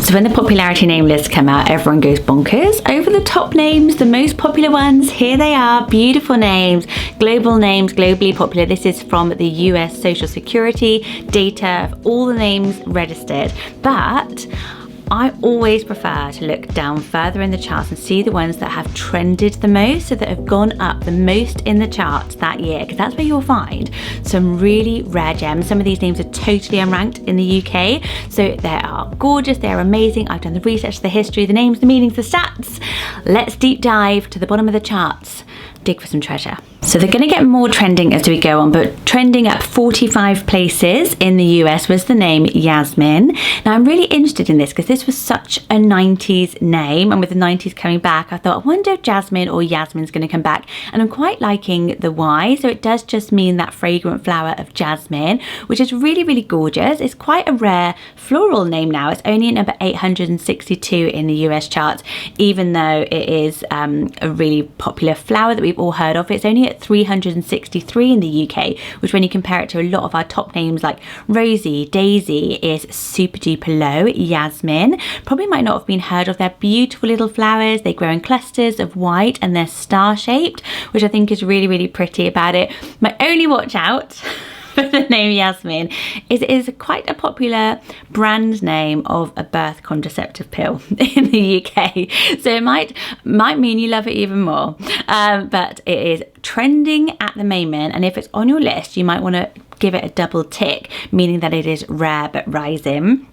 So when the popularity name lists come out, everyone goes bonkers over the top names, the most popular ones. Here they are, beautiful names, global names, globally popular. This is from the US Social Security data of all the names registered. But I always prefer to look down further in the charts and see the ones that have trended the most, so that have gone up the most in the charts that year, because that's where you'll find some really rare gems. Some of these names are totally unranked in the UK, so they are gorgeous, they're amazing. I've done the research, the history, the names, the meanings, the stats. Let's deep dive to the bottom of the charts, dig for some treasure. So they're going to get more trending as we go on, but trending up 45 places in the US was the name Yasmin. Now I'm really interested in this because this was such a 90s name, and with the 90s coming back, I thought, I wonder if Jasmine or Yasmin's going to come back, and I'm quite liking the Y. So it does just mean that fragrant flower of jasmine, which is really, really gorgeous. It's quite a rare floral name now. It's only at number 862 in the US charts, even though it is a really popular flower that we've all heard of. It's only at 363 in the UK, which when you compare it to a lot of our top names like Rosie, Daisy, is super duper low. Yasmin probably might not have been heard of. They're beautiful little flowers. They grow in clusters of white and they're star shaped, which I think is really, really pretty about it. My only watch out for the name Yasmin is it is quite a popular brand name of a birth contraceptive pill in the UK, so it might mean you love it even more, but it is trending at the moment, and if it's on your list you might want to give it a double tick, meaning that it is rare but rising.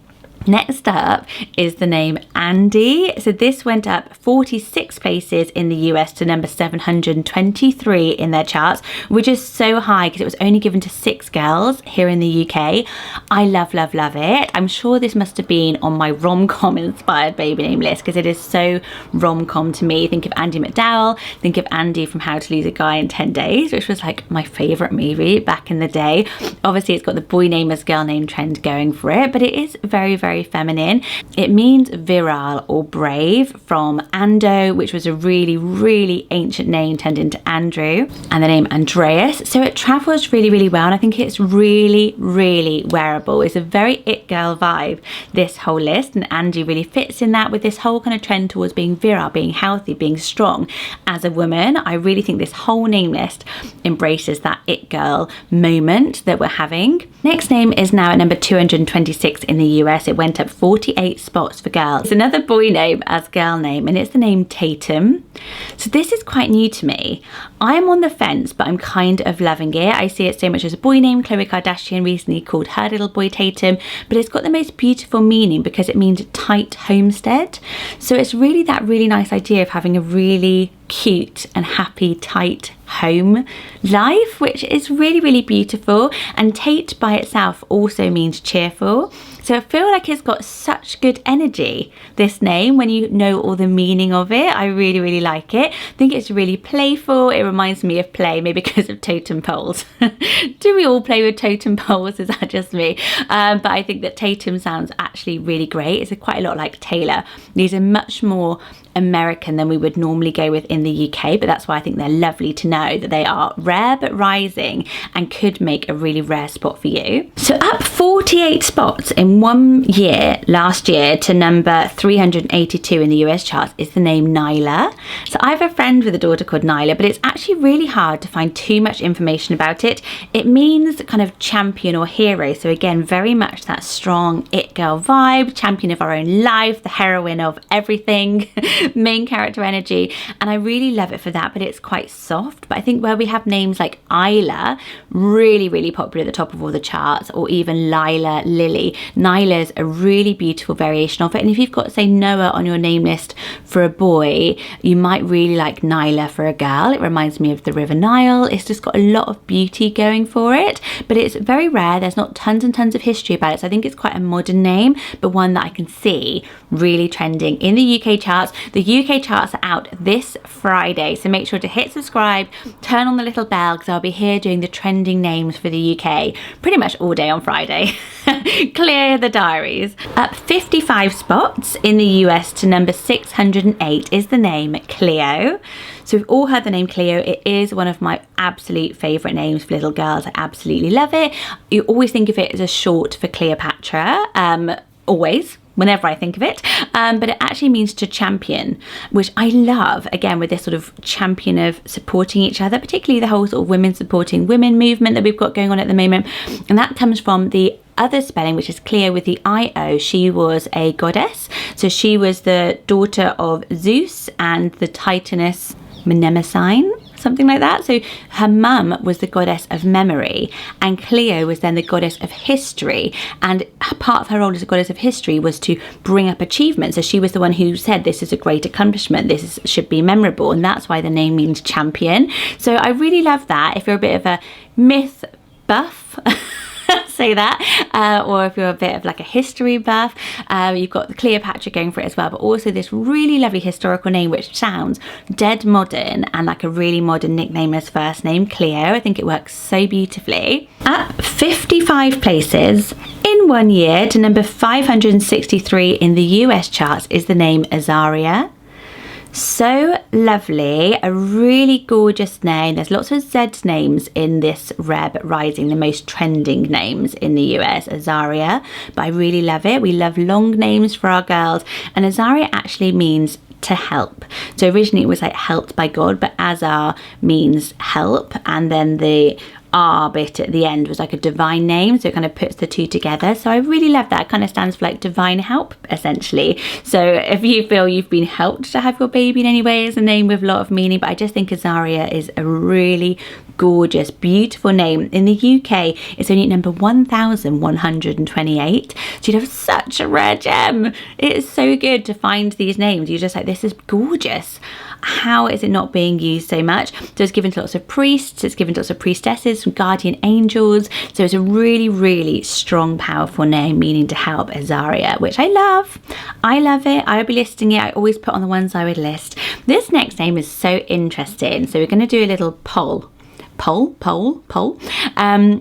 Next up is the name Andy. So this went up 46 places in the US to number 723 in their charts, which is so high because it was only given to 6 girls here in the UK. I love, love, love it. I'm sure this must have been on my rom-com inspired baby name list because it is so rom-com to me. Think of Andy McDowell, think of Andy from How to Lose a Guy in 10 Days, which was like my favorite movie back in the day. Obviously it's got the boy name as girl name trend going for it, but it is very, very feminine. It means virile or brave, from Ando, which was a really, really ancient name turned into Andrew, and the name Andreas. So it travels really, really well, and I think it's really, really wearable. It's a very it girl vibe, this whole list, and Andy really fits in that with this whole kind of trend towards being virile, being healthy, being strong as a woman. I really think this whole name list embraces that it girl moment that we're having. Next name is now at number 226 in the US. It went up 48 spots for girls. It's another boy name as girl name, and it's the name Tatum. So this is quite new to me. I am on the fence, but I'm kind of loving it. I see it so much as a boy name. Khloe Kardashian recently called her little boy Tatum, but it's got the most beautiful meaning because it means tight homestead. So it's really that really nice idea of having a really cute and happy tight home life, which is really, really beautiful. And Tate by itself also means cheerful. So I feel like it's got such good energy, this name, when you know all the meaning of it. I really, really like it. I think it's really playful. It reminds me of play, maybe because of totem poles. Do we all play with totem poles? Is that just me? But I think that Tatum sounds actually really great. It's quite a lot like Taylor. These are much more American than we would normally go with in the UK, but that's why I think they're lovely to know that they are rare but rising and could make a really rare spot for you. So up 48 spots in 1 year last year to number 382 in the US charts is the name Nyla. So I have a friend with a daughter called Nyla, but it's actually really hard to find too much information about it. It means kind of champion or hero, so again very much that strong it girl vibe, champion of our own life, the heroine of everything, main character energy, and I really love it for that. But it's quite soft. But I think where we have names like Isla, really, really popular at the top of all the charts, or even Lila, Lily, Nyla's a really beautiful variation of it. And if you've got, say, Noah on your name list for a boy, you might really like Nyla for a girl. It reminds me of the River Nile. It's just got a lot of beauty going for it, but it's very rare. There's not tons and tons of history about it, so I think it's quite a modern name, but one that I can see really trending in the UK charts. The UK charts are out this Friday, so make sure to hit subscribe, turn on the little bell, because I'll be here doing the trending names for the UK pretty much all day on Friday. Clear the diaries. Up 55 spots in the US to number 608 is the name Cleo. So we've all heard the name Cleo. It is one of my absolute favourite names for little girls. I absolutely love it. You always think of it as a short for Cleopatra. Always. whenever I think of it, but it actually means to champion, which I love, again, with this sort of champion of supporting each other, particularly the whole sort of women supporting women movement that we've got going on at the moment. And that comes from the other spelling, which is Cleo with the I-O. She was a goddess, so she was the daughter of Zeus and the Titaness Mnemosyne, something like that. So her mum was the goddess of memory, and Cleo was then the goddess of history, and part of her role as a goddess of history was to bring up achievements. So she was the one who said, this is a great accomplishment, should be memorable, and that's why the name means champion. So I really love that. If you're a bit of a myth buff, say that, or if you're a bit of like a history buff, you've got the Cleopatra going for it as well, but also this really lovely historical name which sounds dead modern and like a really modern nickname as first name, Cleo. I think it works so beautifully. At 55 places in 1 year to number 563 in the US charts is the name Aaria. So lovely, a really gorgeous name. There's lots of Z names in this Reb Rising, the most trending names in the US, Aaria, but I really love it. We love long names for our girls, and Aaria actually means to help. So originally it was like helped by God, but Azar means help, and then the R bit at the end was like a divine name, so it kind of puts the two together. So I really love that. It kind of stands for like divine help, essentially. So if you feel you've been helped to have your baby in any way, it's a name with a lot of meaning, but I just think Aaria is a really gorgeous, beautiful name. In the UK, it's only at number 1128, so you'd have such a rare gem. It is so good to find these names. You're just like, this is gorgeous. How is it not being used so much? So it's given to lots of priests, it's given to lots of priestesses, some guardian angels. So it's a really, really strong, powerful name meaning to help, Aaria, which I love. I love it. I would be listing it. I always put on the ones I would list. This next name is so interesting. So we're going to do a little poll,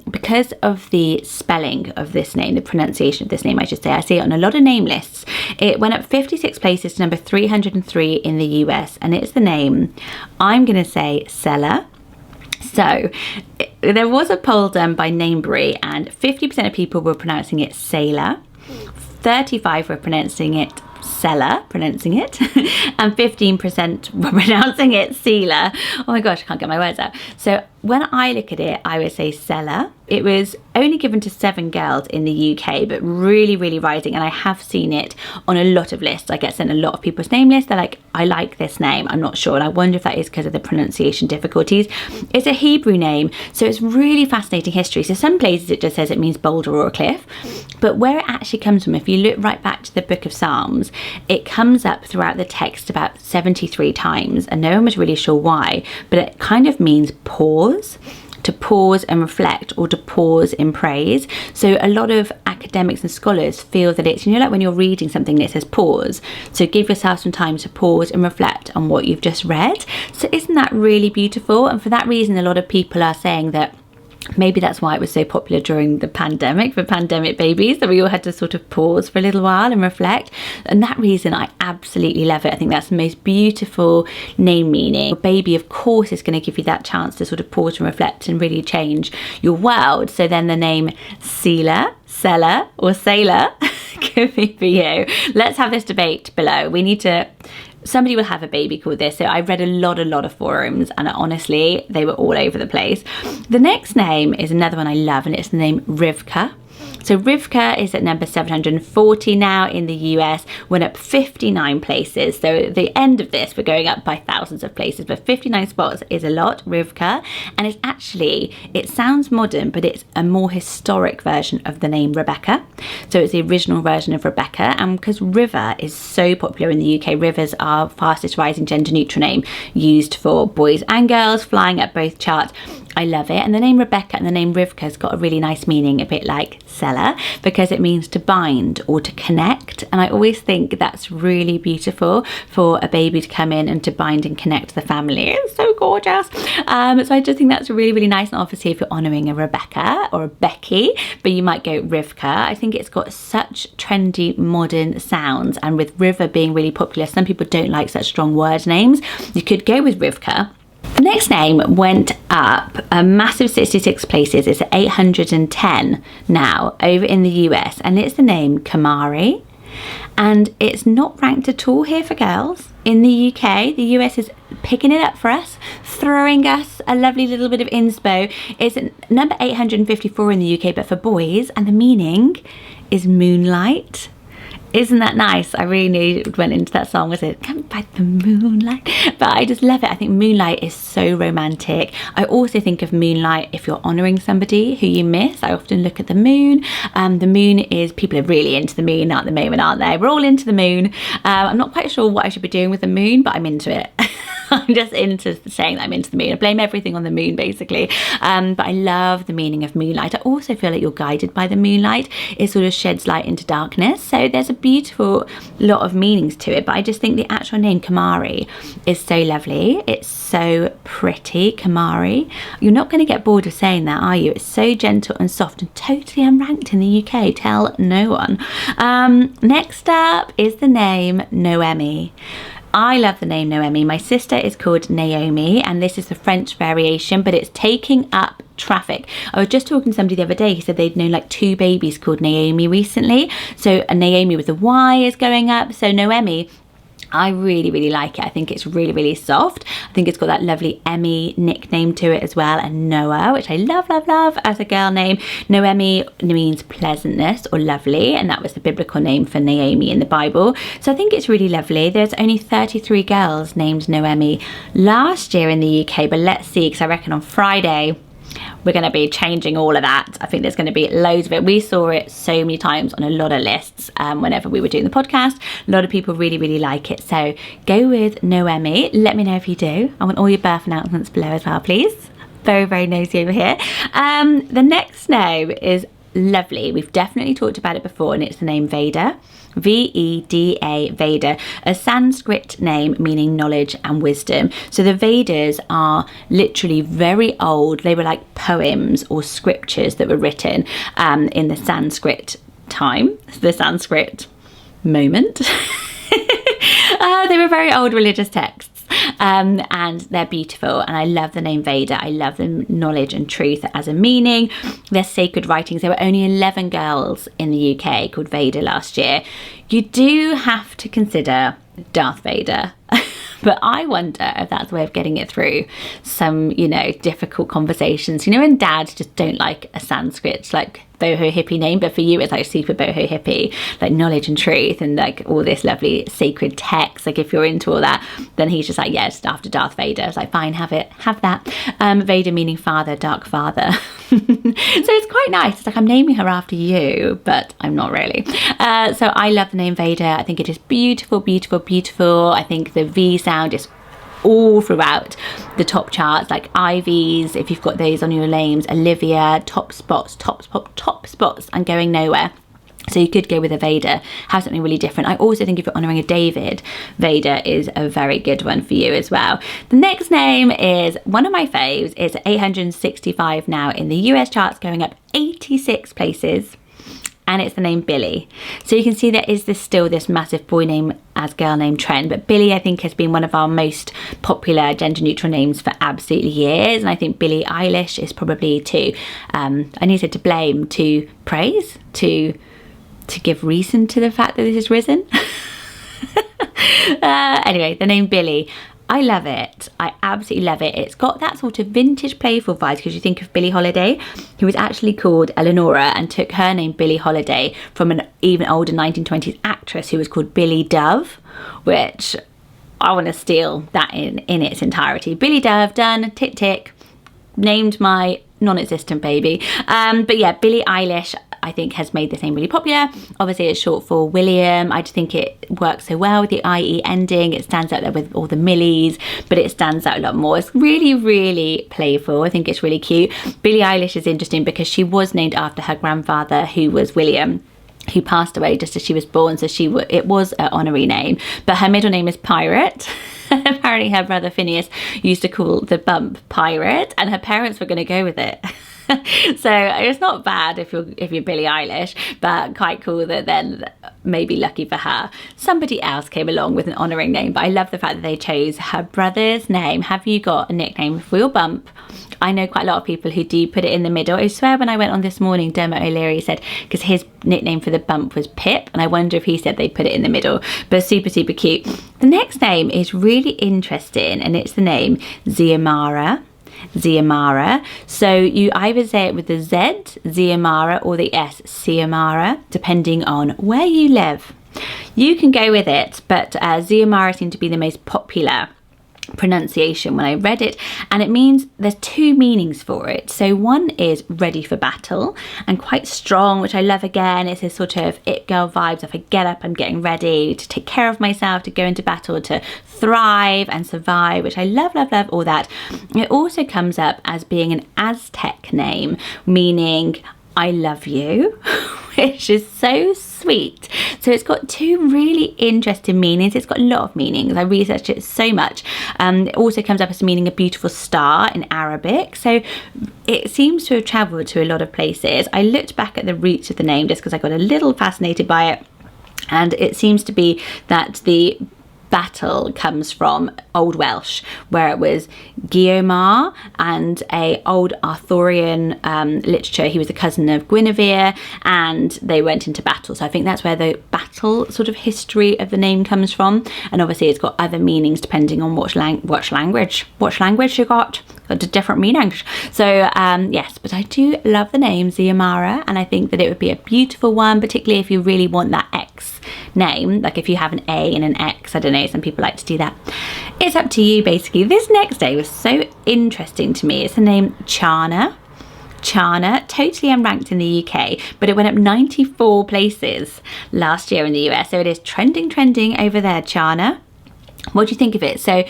because of the spelling of this name, the pronunciation of this name, I should say. I see it on a lot of name lists. It went up 56 places to number 303 in the US, and it's the name, I'm going to say, Cello. So there was a poll done by Namebury, and 50% of people were pronouncing it Sailor, 35 were pronouncing it Cello, and 15% were pronouncing it Sealer. Oh my gosh, I can't get my words out. So when I look at it, I would say Cello. It was only given to 7 girls in the UK, but really, really rising. And I have seen it on a lot of lists. I get sent a lot of people's name lists. They're like, I like this name. I'm not sure. And I wonder if that is because of the pronunciation difficulties. It's a Hebrew name, so it's really fascinating history. So some places it just says it means boulder or a cliff. But where it actually comes from, if you look right back to the book of Psalms, it comes up throughout the text about 73 times. And no one was really sure why, but it kind of means pause. To pause and reflect, or to pause in praise. So a lot of academics and scholars feel that it's, you know, like when you're reading something and it says pause, so give yourself some time to pause and reflect on what you've just read. So isn't that really beautiful? And for that reason, a lot of people are saying that maybe that's why it was so popular during the pandemic, for pandemic babies, that we all had to sort of pause for a little while and reflect. And that reason, I absolutely love it. I think that's the most beautiful name meaning. A baby, of course, is going to give you that chance to sort of pause and reflect and really change your world. So then the name Sealer, Seller, or Sailor could be for you. Let's have this debate below. We need to... Somebody will have a baby called this. So I read a lot of forums, and honestly, they were all over the place. The next name is another one I love, and it's the name Rivka. So Rivka is at number 740 now in the US, went up 59 places. So at the end of this, we're going up by thousands of places, but 59 spots is a lot, Rivka. And it's actually, it sounds modern, but it's a more historic version of the name Rebecca. So it's the original version of Rebecca. And because river is so popular in the UK, rivers are fastest rising gender neutral name used for boys and girls, flying up both charts. I love it. And the name Rebecca and the name Rivka has got a really nice meaning, a bit like Seller, because it means to bind or to connect. And I always think that's really beautiful for a baby to come in and to bind and connect the family. It's so gorgeous. So I just think that's really, really nice. And obviously if you're honouring a Rebecca or a Becky, but you might go Rivka. I think it's got such trendy modern sounds, and with river being really popular, some people don't like such strong word names. You could go with Rivka. The next name went up a massive 66 places. It's at 810 now over in the US, and it's the name Kamari. and it's not ranked at all here for girls. In the UK, the US is picking it up for us, throwing us a lovely little bit of inspo. It's number 854 in the UK, but for boys, and the meaning is moonlight. Isn't that nice? I really went into that song, was it? Come by the moonlight. But I just love it. I think moonlight is so romantic. I also think of moonlight if you're honouring somebody who you miss. I often look at the moon. The moon is, people are really into the moon at the moment, aren't they? We're all into the moon. I'm not quite sure what I should be doing with the moon, but I'm into it. I'm just into saying that I'm into the moon. I blame everything on the moon, basically. But I love the meaning of moonlight. I also feel like you're guided by the moonlight. It sort of sheds light into darkness. So there's a beautiful lot of meanings to it. But I just think the actual name Kamari is so lovely. It's so pretty, Kamari. You're not going to get bored of saying that, are you? It's so gentle and soft and totally unranked in the UK. Tell no one. Next up is the name Naomi. I love the name Naomi. My sister is called Naomi, and this is the French variation, but it's taking up traffic. I was just talking to somebody the other day who said they'd known like 2 babies called Naomi recently. So a Naomi with a Y is going up. So Naomi, I really like it. I think it's really soft. I think it's got that lovely Emmy nickname to it as well, and Noah, which I love as a girl name. Naomi means pleasantness or lovely, and that was the biblical name for Naomi in the Bible. So I think it's really lovely. There's only 33 girls named Naomi last year in the UK, but let's see, because I reckon on Friday we're going to be changing all of that. I think there's going to be loads of it. We saw it so many times on a lot of lists whenever we were doing the podcast. A lot of people really like it. So go with Naomi. Let me know if you do. I want all your birth announcements below as well, please. Very nosy over here. The next name is lovely. We've definitely talked about it before, and it's the name Vader. V-E-D-A, Vader, a Sanskrit name meaning knowledge and wisdom. So the Vedas are literally very old. They were like poems or scriptures that were written in the Sanskrit time, the Sanskrit moment. They were very old religious texts. And they're beautiful, and I love the name Vader. I love the knowledge and truth as a meaning. They're sacred writings. There were only 11 girls in the UK called Vader last year. You do have to consider Darth Vader. But I wonder if that's a way of getting it through some, you know, difficult conversations. You know, when dads just don't like a Sanskrit, like, boho hippie name, but for you it's like super boho hippie, like knowledge and truth and like all this lovely sacred text. Like if you're into all that, then he's just like, yes, after Darth Vader. It's like, fine, have it, have that. Vader meaning father, dark father. So it's quite nice. It's like, I'm naming her after you, but I'm not really. So I love the name Vader. I think it is beautiful. I think the V sound is all throughout the top charts, like Ivies, if you've got those on your names, Olivia, top spots, and going nowhere. So you could go with a Vader, have something really different. I also think if you're honouring a David, Vader is a very good one for you as well. The next name is one of my faves. It's 865 now in the US charts, going up 86 places. And it's the name Billy. So you can see there is still this massive boy name as girl name trend, but Billy I think has been one of our most popular gender neutral names for absolutely years, and I think Billie Eilish is probably to to blame, to praise, to give reason to the fact that this has risen. Anyway, the name Billy, I love it. I absolutely love it. It's got that sort of vintage playful vibes, because you think of Billie Holiday, who was actually called Eleonora and took her name Billie Holiday from an even older 1920s actress who was called Billy Dove, which I want to steal that in its entirety. Billy Dove, done, tick tick, named my non-existent baby. But yeah, Billie Eilish I think has made this name really popular. Obviously it's short for William. I just think it works so well with the IE ending. It stands out there with all the Millies, but it stands out a lot more. It's really playful. I think it's really cute. Billie Eilish is interesting because she was named after her grandfather, who was William, who passed away just as she was born, so it was an honorary name, but her middle name is Pirate. Apparently her brother Phineas used to call the bump Pirate, and her parents were going to go with it. So it's not bad if you're Billie Eilish, but quite cool that then, maybe lucky for her, somebody else came along with an honouring name. But I love the fact that they chose her brother's name. Have you got a nickname for your bump? I know quite a lot of people who do put it in the middle. I swear when I went on this morning, Dermot O'Leary said, because his nickname for the bump was Pip, and I wonder if he said they put it in the middle, but super, super cute. The next name is really interesting, and it's the name Zamara. Zamara. So you either say it with the Z, Zamara, or the S, Siamara, depending on where you live. You can go with it, but Zamara seemed to be the most popular pronunciation when I read it, and it means there's two meanings for it. So one is ready for battle and quite strong, which I love. Again, it's this sort of it girl vibes. If I get up, I'm getting ready to take care of myself, to go into battle, to thrive and survive, which I love, love, love, all that. It also comes up as being an Aztec name, meaning I love you, which is so sweet. So it's got two really interesting meanings. It's got a lot of meanings. I researched it so much. It also comes up as meaning a beautiful star in Arabic. So it seems to have travelled to a lot of places. I looked back at the roots of the name just because I got a little fascinated by it. And it seems to be that the battle comes from Old Welsh, where it was Guiomar and a old Arthurian literature. He was a cousin of Guinevere, and they went into battle. So I think that's where the battle sort of history of the name comes from. And obviously it's got other meanings depending on what language you got different meanings. So yes, but I do love the name Zamara, and I think that it would be a beautiful one, particularly if you really want that X name, like if you have an A and an X. I don't know, some people like to do that. It's up to you basically. This next name was so interesting to me. It's the name Chana. Chana, totally unranked in the UK, but it went up 94 places last year in the US, so it is trending over there. Chana, what do you think of it? So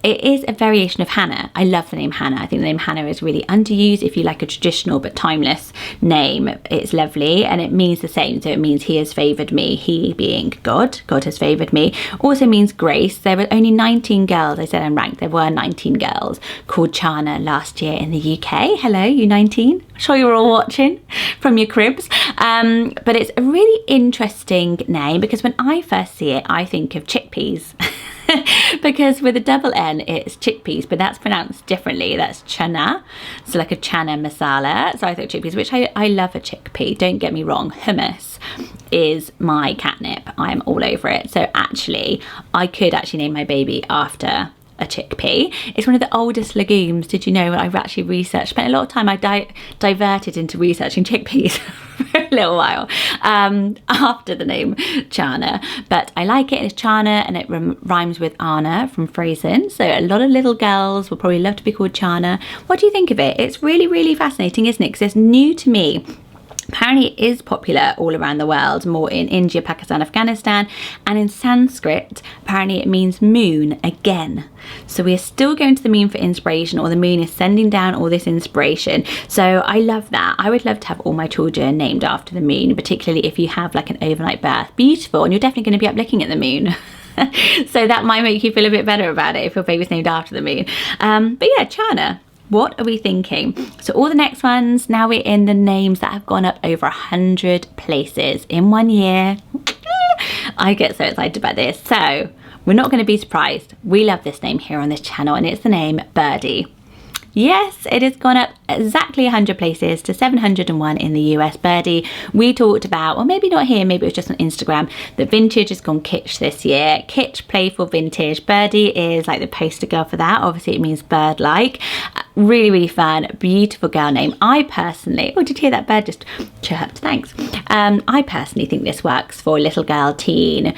it is a variation of Hannah. I love the name Hannah. I think the name Hannah is really underused. If you like a traditional but timeless name, it's lovely, and it means the same. So it means he has favoured me, he being God. God has favoured me. Also means grace. There were only 19 girls, I said unranked, there were 19 girls called Chana last year in the UK. Hello, you 19? I'm sure you're all watching from your cribs. But it's a really interesting name because when I first see it, I think of chickpeas. Because with a double N it's chickpeas, but that's pronounced differently. That's chana, so like a chana masala. So I thought chickpeas, which I love a chickpea, don't get me wrong. Hummus is my catnip. I'm all over it. So actually I could actually name my baby after a chickpea. It's one of the oldest legumes. Did you know? I've actually researched, spent a lot of time, I diverted into researching chickpeas for a little while after the name Chana, but I like it. It's Chana, and it rhymes with Anna from Frozen, so a lot of little girls will probably love to be called Chana. What do you think of it? It's really, really fascinating, isn't it? Because it's new to me. Apparently it is popular all around the world, more in India, Pakistan, Afghanistan, and in Sanskrit, apparently it means moon again. So we are still going to the moon for inspiration, or the moon is sending down all this inspiration. So I love that. I would love to have all my children named after the moon, particularly if you have like an overnight birth. Beautiful, and you're definitely going to be up looking at the moon. So that might make you feel a bit better about it if your baby's named after the moon. But yeah, Chana. What are we thinking? So all the next ones, now we're in the names that have gone up over 100 places in 1 year. I get so excited about this. So we're not going to be surprised. We love this name here on this channel, and it's the name Birdie. Yes, it has gone up exactly 100 places to 701 in the US. Birdie, we talked about, or maybe not here, maybe it was just on Instagram, that vintage has gone kitsch this year. Kitsch, playful, vintage. Birdie is like the poster girl for that. Obviously it means bird-like. Really, really fun, beautiful girl name. I personally, oh, did you hear that bird just chirped? Thanks. I personally think this works for little girl, teen,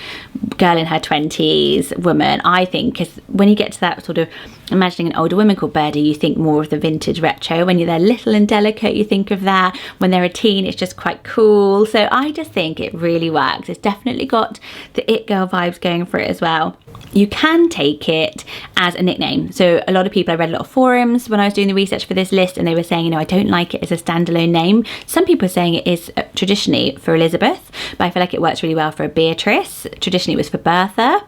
girl in her 20s, woman. I think, because when you get to that sort of imagining an older woman called Birdie, you think more of the vintage retro. When they're little and delicate, you think of that. When they're a teen, it's just quite cool. So I just think it really works. It's definitely got the it girl vibes going for it as well. You can take it as a nickname. So a lot of people, I read a lot of forums when I was doing the research for this list, and they were saying, you know, I don't like it as a standalone name. Some people are saying it is traditionally for Elizabeth, but I feel like it works really well for Beatrice. Traditionally it was for Bertha.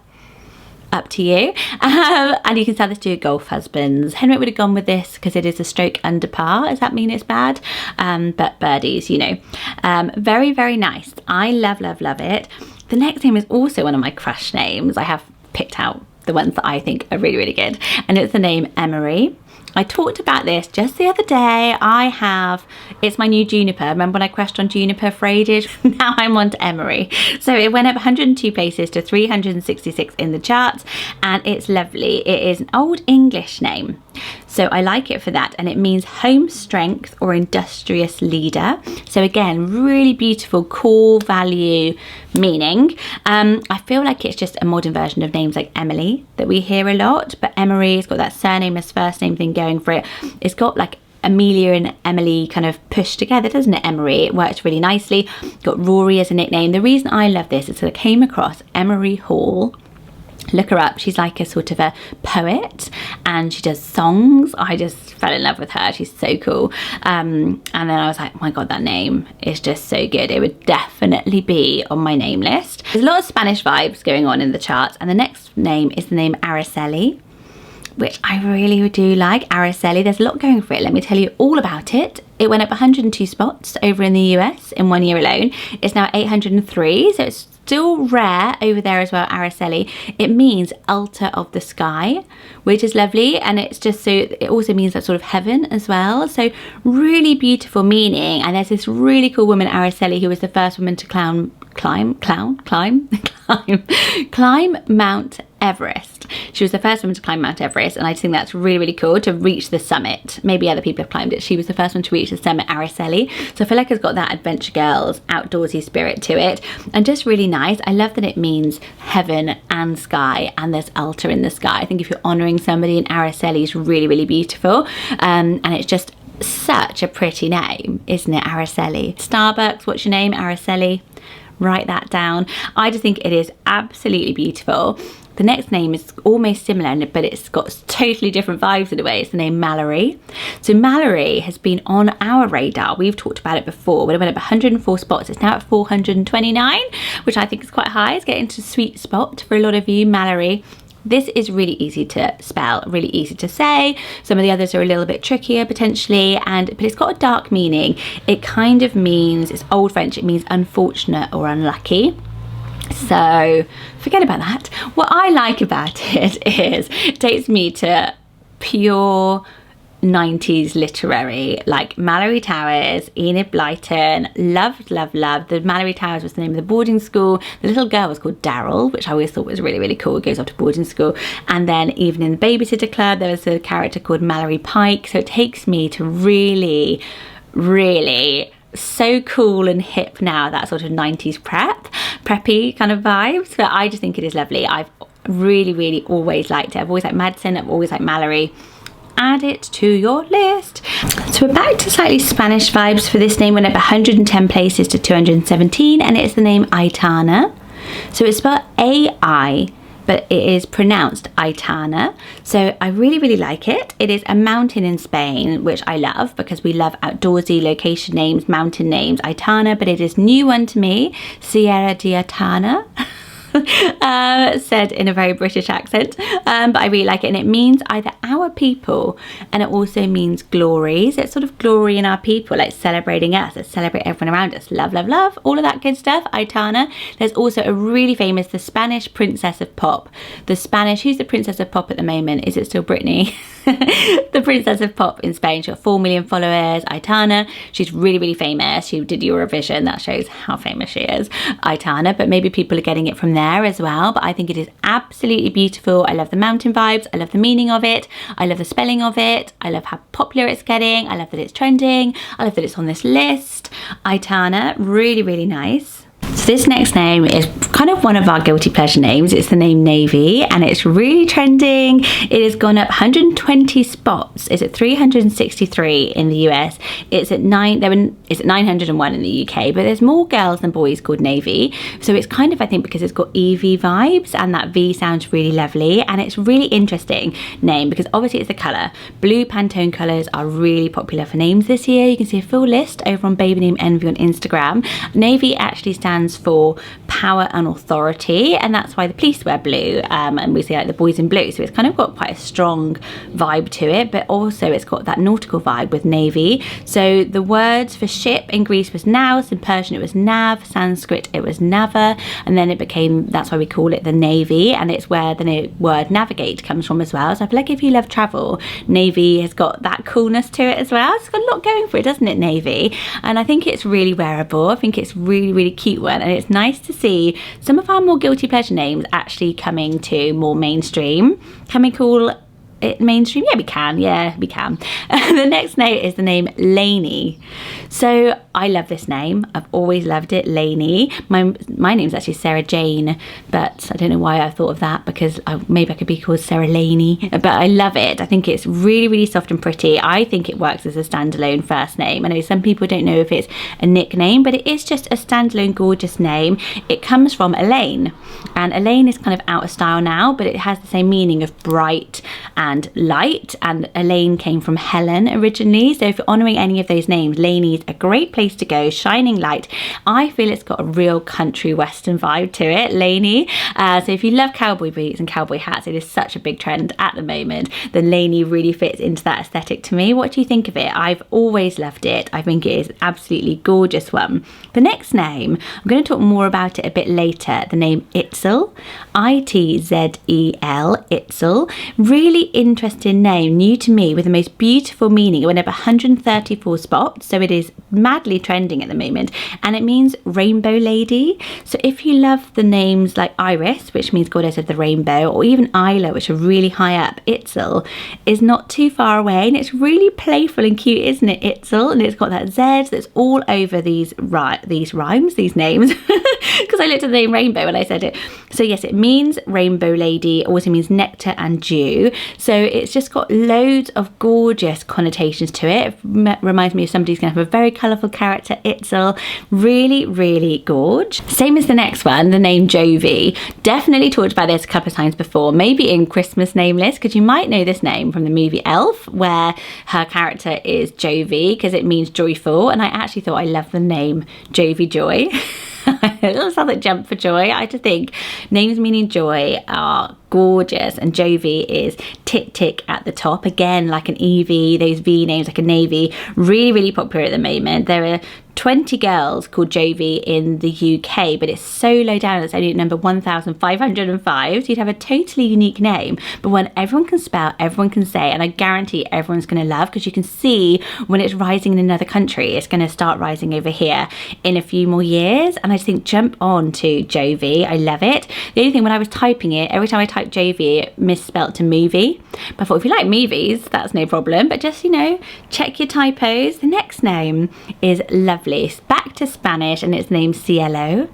up to you. And you can sell this to your golf husbands. Henrik would have gone with this because it is a stroke under par. Does that mean it's bad? But birdies, you know. Very, very nice. I love, love, love it. The next name is also one of my crush names. I have picked out the ones that I think are really, really good. And it's the name Emory. I talked about this just the other day. It's my new Juniper. Remember when I crashed on Juniper for ages? Now I'm on to Emory. So it went up 102 places to 366 in the charts, and it's lovely. It is an old English name, so I like it for that, and it means home strength or industrious leader. So again, really beautiful core value meaning. I feel like it's just a modern version of names like Emily that we hear a lot, but Emory has got that surname as first name thing going for it. It's got like Amelia and Emily kind of pushed together, doesn't it? Emory. It works really nicely. Got Rory as a nickname. The reason I love this is that I came across Emory Hall. Look her up. She's like a sort of a poet, and she does songs. I just fell in love with her. She's so cool. And then I was like, oh my God, that name is just so good. It would definitely be on my name list. There's a lot of Spanish vibes going on in the charts, and the next name is the name Aracelli, which I really do like. Aracelli, there's a lot going for it. Let me tell you all about it. It went up 102 spots over in the US in 1 year alone. It's now 803, so it's still rare over there as well, Aracelli. It means altar of the sky, which is lovely, and it's just so, it also means that sort of heaven as well. So really beautiful meaning. And there's this really cool woman, Aracelli, who was the first woman to climb Mount Everest. She was the first woman to climb Mount Everest, and I just think that's really, really cool, to reach the summit. Maybe other people have climbed it. She was the first one to reach the summit, Aracelli. So I feel like it's got that Adventure Girls outdoorsy spirit to it, and just really nice. I love that it means heaven and sky, and there's altar in the sky. I think if you're honouring somebody, in Aracelli is really, really beautiful, and it's just such a pretty name, isn't it? Aracelli. Starbucks, what's your name? Aracelli. Write that down. I just think it is absolutely beautiful. The next name is almost similar, but it's got totally different vibes in a way. It's the name Mallerie. So Mallerie has been on our radar. We've talked about it before. When it went up 104 spots, it's now at 429, which I think is quite high. It's getting to a sweet spot for a lot of you. Mallerie. This is really easy to spell, really easy to say. Some of the others are a little bit trickier potentially, but it's got a dark meaning. It kind of means, it's old French, it means unfortunate or unlucky. So forget about that. What I like about it is it takes me to pure 90s literary, like Mallory Towers, Enid Blyton, loved, loved, loved. The Mallory Towers was the name of the boarding school. The little girl was called Daryl, which I always thought was really, really cool. It goes off to boarding school. And then even in the Babysitter Club, there was a character called Mallory Pike. So it takes me to really, really so cool and hip now, that sort of 90s preppy kind of vibes. But I just think it is lovely. I've really, really always liked it. I've always liked Madsen, I've always liked Mallory. Add it to your list. So we're back to slightly Spanish vibes for this name. Went up 110 places to 217, and it's the name Itana. So it's spelled A-I, but it is pronounced Itana. So I really, really like it. It is a mountain in Spain, which I love because we love outdoorsy location names, mountain names, Itana, but it is new one to me, Sierra de Itana. Said in a very British accent, but I really like it, and it means either our people, and it also means glory. So it's sort of glory in our people, like celebrating us. Let's celebrate everyone around us. Love, love, love, all of that good stuff. Itana. There's also a really famous, the Spanish Princess of Pop. The Spanish, who's the Princess of Pop at the moment? Is it still Britney? The Princess of Pop in Spain. She's got 4 million followers. Itana. She's really, really famous. She did Eurovision. That shows how famous she is. Itana. But maybe people are getting it from there as well. But I think it is absolutely beautiful. I love the mountain vibes. I love the meaning of it. I love the spelling of it. I love how popular it's getting. I love that it's trending. I love that it's on this list. Itana. Really, really nice. So this next name is kind of one of our guilty pleasure names. It's the name Navy, and it's really trending. It has gone up 120 spots. It's at 363 in the US. It's at 901 in the UK, but there's more girls than boys called Navy. So it's kind of, I think, because it's got Evie vibes, and that V sounds really lovely, and it's really interesting name because obviously it's the colour. Blue Pantone colours are really popular for names this year. You can see a full list over on Baby Name Envy on Instagram. Navy actually stands stands for power and authority, and that's why the police wear blue, and we see like the boys in blue, so it's kind of got quite a strong vibe to it, but also it's got that nautical vibe with navy. So the words for ship in Greece was naus, in Persian it was nav, Sanskrit it was nava, and then it became, that's why we call it the navy, and it's where the word navigate comes from as well. So I feel like if you love travel, navy has got that coolness to it as well. It's got a lot going for it, doesn't it, navy? And I think it's really wearable. I think it's really cute one, and it's nice to see some of our more guilty pleasure names actually coming to more mainstream. Can we call it mainstream? Yeah, we can. The next name is the name Lany. So I love this name. I've always loved it, Lany. My name's actually Sarah Jane, but I don't know why I thought of that, because maybe I could be called Sarah Lany, but I love it. I think it's really soft and pretty. I think it works as a standalone first name. I know some people don't know if it's a nickname, but it is just a standalone gorgeous name. It comes from Elaine, and Elaine is kind of out of style now, but it has the same meaning of bright and light, and Elaine came from Helen originally. So if you're honouring any of those names, Lany is a great place to go. Shining light. I feel it's got a real country western vibe to it, Lany. So if you love cowboy boots and cowboy hats, it is such a big trend at the moment, then Lany really fits into that aesthetic to me. What do you think of it? I've always loved it. I think it is absolutely gorgeous one. The next name, I'm going to talk more about it a bit later. The name Itsel, Itzel, Itsel. Really interesting name, new to me, with the most beautiful meaning. It went up 134 spots, so it is madly trending at the moment, and it means rainbow lady. So if you love the names like Iris, which means goddess of the rainbow, or even Isla, which are really high up, Itsel is not too far away, and it's really playful and cute, isn't it, Itsel? And it's got that Z that's all over these rhymes, these names, because I looked at the name rainbow when I said it. So yes, it means rainbow lady, also means nectar and dew. So it's just got loads of gorgeous connotations to it. It reminds me of somebody who's going to have a very colourful character, Itsel. Really gorge. Same as the next one, the name Jovi. Definitely talked about this a couple of times before, maybe in Christmas name list, because you might know this name from the movie Elf, where her character is Jovi, because it means joyful, and I actually thought I loved the name Jovi Joy. It doesn't sound like jump for joy. I just think names meaning joy are gorgeous, and Jovi is tick at the top, again like an EV, those V names like a navy, really popular at the moment. There are 20 girls called Jovi in the UK, but it's so low down, it's only at number 1,505, so you'd have a totally unique name, but one everyone can spell, everyone can say, and I guarantee everyone's going to love, because you can see when it's rising in another country, it's going to start rising over here in a few more years, and I just think jump on to Jovi. I love it. The only thing, when I was typing it, every time I typed Jovi, it misspelt to movie, but I thought if you like movies, that's no problem, but just, you know, check your typos. The next name is lovely. Back to Spanish, and its name's Cello.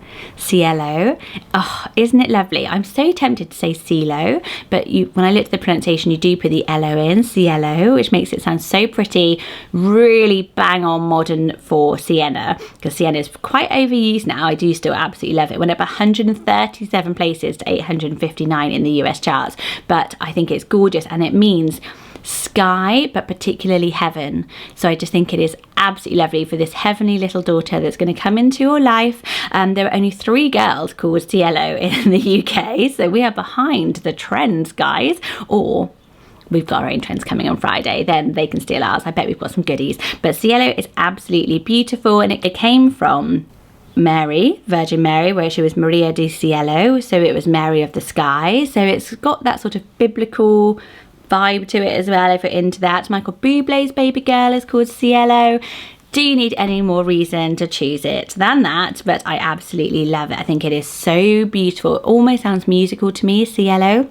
Oh, isn't it lovely? I'm so tempted to say Cello, but when I looked at the pronunciation, you do put the Lo in, Cello, which makes it sound so pretty. Really bang on modern for Sienna, because Sienna is quite overused now. I do still absolutely love it. Went up 137 places to 859 in the US charts, but I think it's gorgeous, and it means sky, but particularly heaven. So I just think it is absolutely lovely for this heavenly little daughter that's going to come into your life. There are only 3 girls called Cello in the UK, so we are behind the trends, guys. Or we've got our own trends coming on Friday, then they can steal ours. I bet we've got some goodies. But Cello is absolutely beautiful, and it came from Mary, Virgin Mary, where she was Maria di Cielo, so it was Mary of the sky. So it's got that sort of biblical vibe to it as well, if you're into that. Michael Bublé's baby girl is called Cielo. Do you need any more reason to choose it than that? But I absolutely love it. I think it is so beautiful. It almost sounds musical to me, Cielo.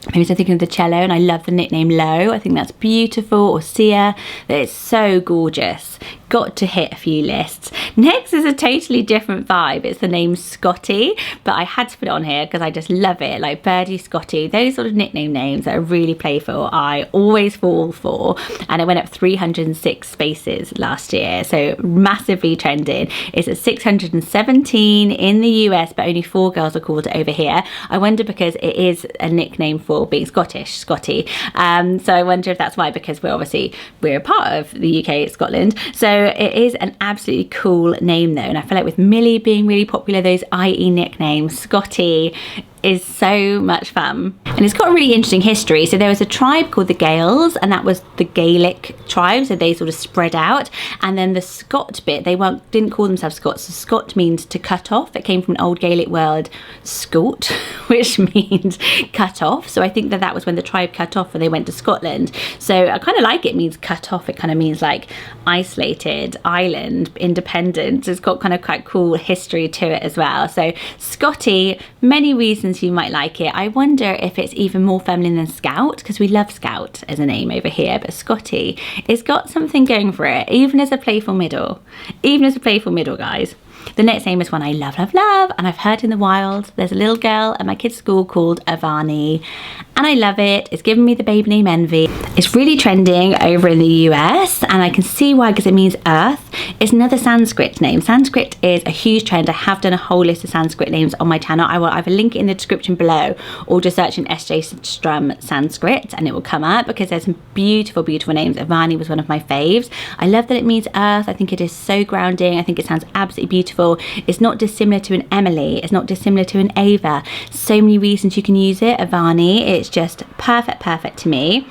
Maybe I'm thinking of the cello, and I love the nickname Lo. I think that's beautiful. Or Sia, that is so gorgeous. Got to hit a few lists. Next is a totally different vibe. It's the name Scotty, but I had to put it on here because I just love it. Like Birdie, Scotty, those sort of nickname names that are really playful, I always fall for. And it went up 306 spaces last year, so massively trending. It's at 617 in the US, but only 4 girls are called it over here. I wonder because it is a nickname for being Scottish, Scotty. So I wonder if that's why, because we're a part of the UK, Scotland. So it is an absolutely cool name though, and I feel like with Millie being really popular, those IE nicknames, Scotty is so much fun. And it's got a really interesting history. So there was a tribe called the Gaels, and that was the Gaelic tribe, so they sort of spread out. And then the Scot bit, they didn't call themselves Scots. So Scot means to cut off. It came from an old Gaelic word, scot, which means cut off. So I think that was when the tribe cut off and they went to Scotland. So I kind of like it means cut off. It kind of means like isolated, island, independent. It's got kind of quite cool history to it as well. So Scotty, many reasons you might like it. I wonder if it's even more feminine than Scout, because we love Scout as a name over here, but Scotty, it's got something going for it, even as a playful middle. Even as a playful middle, guys. The next name is one I love, love, love, and I've heard in the wild. There's a little girl at my kid's school called Avani, and I love it. It's given me the baby name Envy. It's really trending over in the US, and I can see why, because it means earth. It's another Sanskrit name. Sanskrit is a huge trend. I have done a whole list of Sanskrit names on my channel. I will either link it in the description below, or just search in SJ Strum Sanskrit and it will come up, because there's some beautiful, beautiful names. Avani was one of my faves. I love that it means earth. I think it is so grounding. I think it sounds absolutely beautiful. It's not dissimilar to an Emily. It's not dissimilar to an Ava. So many reasons you can use it. Avani, it's just perfect to me.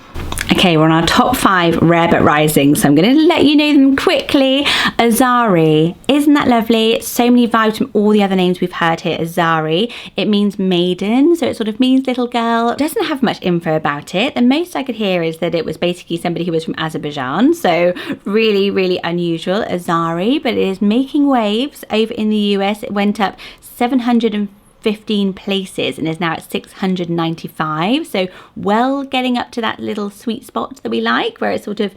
Okay, we're on our top 5 rare but rising, so I'm going to let you know them quickly. Aari, isn't that lovely? So many vibes from all the other names we've heard here. Aari, it means maiden, so it sort of means little girl. It doesn't have much info about it. The most I could hear is that it was basically somebody who was from Azerbaijan, so really, really unusual. Aari, but it is making waves over in the US. It went up 715 places and is now at 695, so well getting up to that little sweet spot that we like, where it's sort of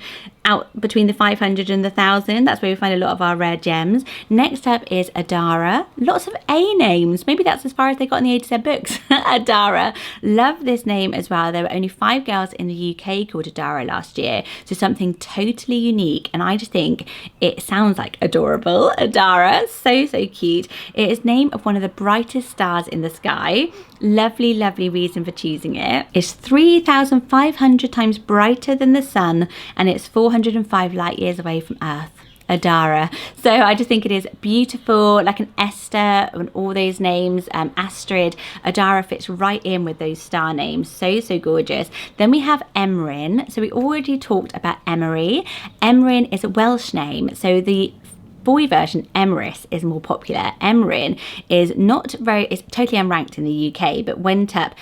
out between the 500 and the 1000. That's where we find a lot of our rare gems. Next up is Adara. Lots of A names. Maybe that's as far as they got in the A to Z books. Adara. Love this name as well. There were only 5 girls in the UK called Adara last year, so something totally unique, and I just think it sounds like adorable. Adara, so cute. It is named of one of the brightest stars in the sky. Lovely, lovely reason for choosing it. It's 3,500 times brighter than the sun, and it's 405 light years away from Earth. Adara. So I just think it is beautiful, like an Esther and all those names. Astrid, Adara fits right in with those star names. So gorgeous. Then we have Emerin. So we already talked about Emory. Emerin is a Welsh name, so the boy version, Emeris, is more popular. Emerin is it's totally unranked in the UK, but went up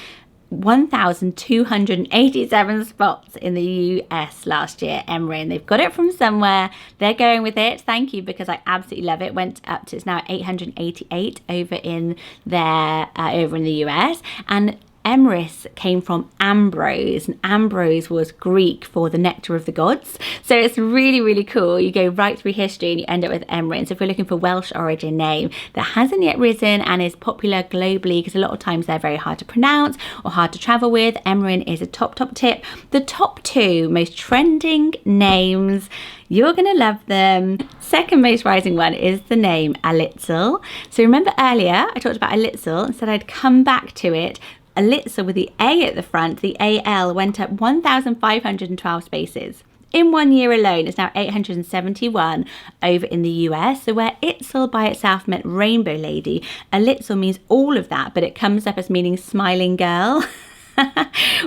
1,287 spots in the US last year. Emerin, they've got it from somewhere. They're going with it. Thank you, because I absolutely love it. Went up to, it's now 888 over in the US. And Emeris came from Ambrose, and Ambrose was Greek for the nectar of the gods. So it's really, really cool. You go right through history and you end up with Emerin. So if we're looking for Welsh origin name that hasn't yet risen and is popular globally, because a lot of times they're very hard to pronounce or hard to travel with, Emerin is a top tip. The top 2 most trending names, you're going to love them. Second most rising one is the name Alitel. So remember earlier I talked about Alitel and said I'd come back to it. Alitel with the A at the front, the AL, went up 1,512 spaces. In 1 year alone, it's now 871 over in the US. So where Itsel by itself meant rainbow lady, Alitel means all of that, but it comes up as meaning smiling girl.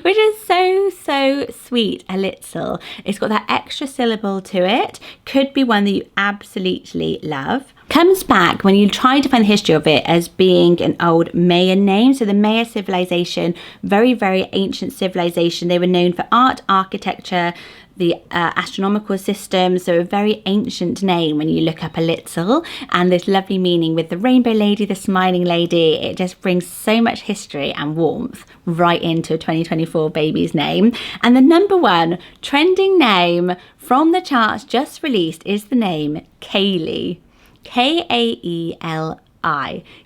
Which is so sweet. Alitel. It's got that extra syllable to it. Could be one that you absolutely love. Comes back when you try to find the history of it as being an old Mayan name. So the Maya civilization, very, very ancient civilization. They were known for art, architecture, the astronomical system, so a very ancient name when you look up Alitel, and this lovely meaning with the rainbow lady, the smiling lady. It just brings so much history and warmth right into a 2024 baby's name. And the number 1 trending name from the charts just released is the name Kaye. Kaeli.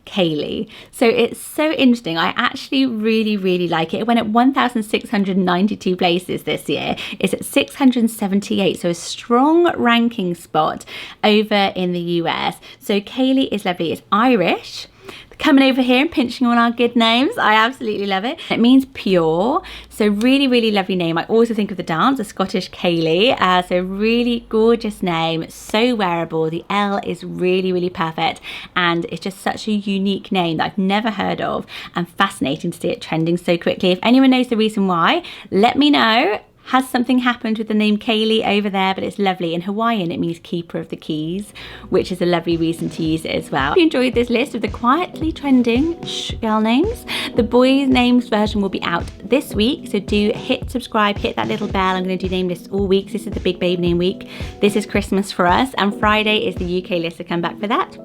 Kaye. So it's so interesting. I actually really like it. It went at 1,692 places this year. It's at 678, so a strong ranking spot over in the US. So Kaye is lovely. It's Irish. The coming over here and pinching on our good names. I absolutely love it. It means pure, so really, really lovely name. I also think of the dance, a Scottish Kaye, so really gorgeous name, so wearable. The L is really, really perfect, and it's just such a unique name that I've never heard of, and fascinating to see it trending so quickly. If anyone knows the reason why, let me know. Has something happened with the name Kaylee over there? But it's lovely. In Hawaiian, it means keeper of the keys, which is a lovely reason to use it as well. If you enjoyed this list of the quietly trending girl names, the boys names version will be out this week, so do hit subscribe, hit that little bell. I'm going to do name lists all week. This is the big baby name week. This is Christmas for us, and Friday is the UK list, so come back for that.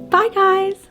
Bye guys.